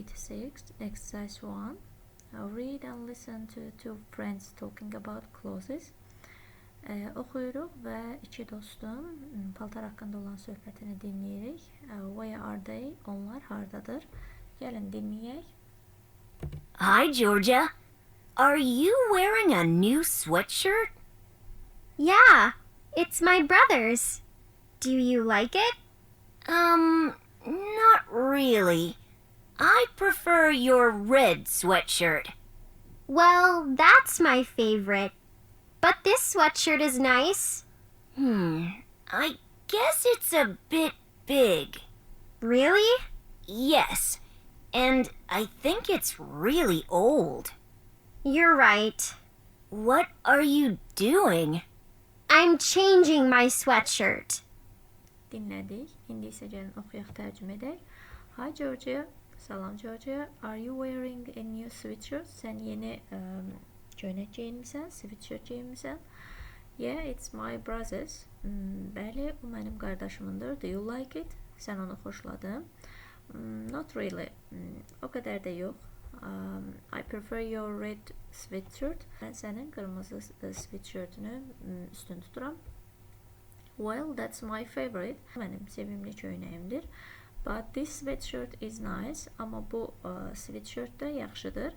86, exercise 1. Read and listen to two friends talking about clothes. Oxuyuruq və iki dostun paltar haqqında olan söhbətini dinləyirik. Where are they? Onlar hardadır? Gəlin dinləyək. Hi, Georgia. Are you wearing a new sweatshirt? Yeah, it's my brother's. Do you like it? Not really. I prefer your red sweatshirt. Well, that's my favorite. But this sweatshirt is nice. I guess it's a bit big. Really? Yes, and I think it's really old. You're right. What are you doing? I'm changing my sweatshirt. Dinlədik. İndi isə gəlin oxuyaq, tərcümə edək. Hi Georgia. Salam Georgia. Are you wearing a new sweatshirt? Sən yeni köynək geyinmisən, sweatshirt geyinmisən? Yeah, it's my brother's. Bəli, o mənim qardaşımındır. Do you like it? Sən onu xoşladın? Not really. O qədər də yox. I prefer your red sweatshirt. Mən sənin qırmızı sweatshirtini üstün tuturam. Well, that's my favorite. Mənim sevimli köynəyimdir. But this sweatshirt is nice. Amma bu sweatshirt də yaxşıdır.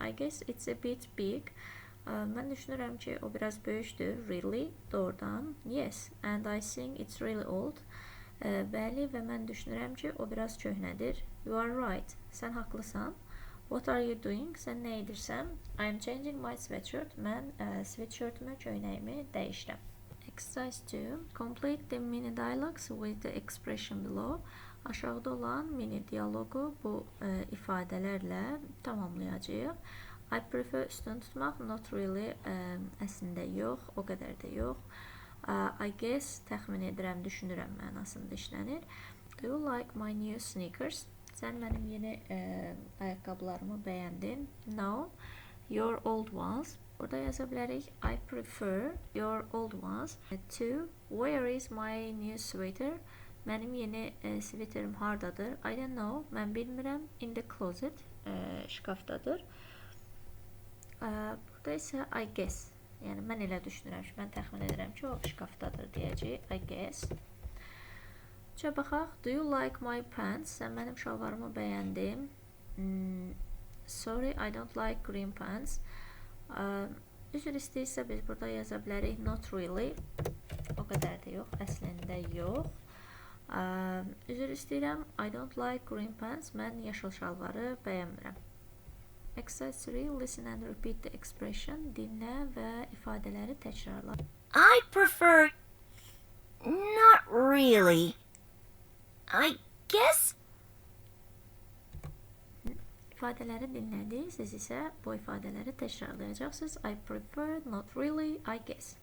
I guess it's a bit big. Mən düşünürəm ki, o biraz böyükdür. Really? Doğrudan. Yes. And I think it's really old. Bəli, və mən düşünürəm ki, o biraz köhnədir. You are right. Sən haqlısan. What are you doing? Sən nə edirsən? I am changing my sweatshirt. Mən sweatshirtimi, köynəyimi dəyişirəm. Exercise 2. Complete the mini dialogues with the expression below. Aşağıda olan mini dialogu bu ifadələrlə tamamlayacağıq. I prefer üstün tutmaq, not really, əslində yox, o qədər də yox. I guess, təxmin edirəm, düşünürəm mənasında işlənir. Do you like my new sneakers? Sən mənim yeni ayaqqabılarımı bəyəndin? No, your old ones. Burada yaza bilərik. I prefer your old ones. 2. Where is my new sweater? Mənim yeni sweaterim hardadır? I don't know. Mən bilmirəm. In the closet. Şkafdadır. Burada isə I guess. Yəni mən elə düşünürəm ki, mən təxmin edirəm ki, o şkafdadır deyəcəyik. I guess. Üçə baxaq. Do you like my pants? Sən mənim şalvarımı bəyəndin? Sorry, I don't like green pants. Üzr istəyirsə biz burada yaza bilərik. Not really. O qədər də yox. Əslində yox. Üzr istəyirəm. I don't like green pants. Mən yaşıl şalvarı bəyənmirəm. Exercise 3. Listen and repeat the expression. Dinlə və ifadələri təkrarla. I prefer... Not really. I guess... İfadələri dinlədik. Siz isə bu ifadələri təkrarlayacaqsınız. I prefer, not really, I guess.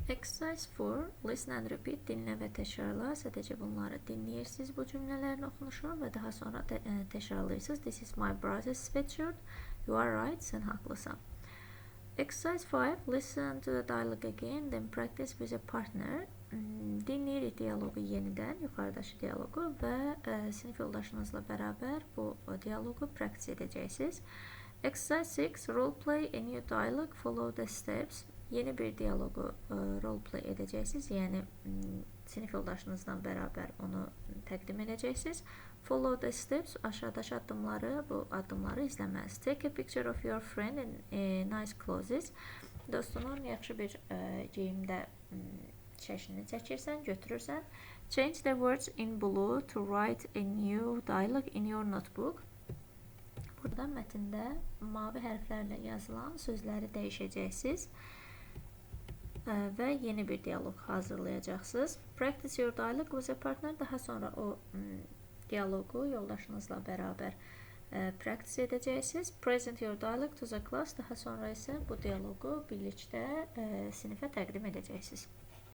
Exercise 4. Listen and repeat. Dinlə və təkrarla. Sadəcə bunları dinləyirsiniz bu cümlələrin oxunuşu və daha sonra təkrarlayırsınız. This is my brother's sweatshirt. You are right. Sən haqlısan. Exercise 5. Listen to the dialogue again. Then practice with a partner. Dinləyirik dialoqu yenidən, yuxarıdakı dialoqu və sinif yoldaşınızla bərabər bu dialoqu praktis edəcəksiniz. Exercise 6. Role play a new dialogue. Follow the steps. Yeni bir dialoqu role play edəcəksiniz. Yəni sinif yoldaşınızla bərabər onu təqdim edəcəksiniz. Follow the steps. Aşağıdakı addımları, bu addımları izləməlisiniz. Take a picture of your friend in nice clothes. Dostunun yaxşı bir geyimdə şəklini çəkirsən, götürürsən. Change the words in blue to write a new dialogue in your notebook. Burada mətndə mavi hərflərlə yazılan sözləri dəyişəcəksiniz və yeni bir dialoq hazırlayacaqsınız. Practice your dialogue with a partner. Daha sonra o dialoqu yoldaşınızla bərabər praktis edəcəksiniz. Present your dialogue to the class. Daha sonra isə bu dialoqu birlikdə sinifə təqdim edəcəksiniz.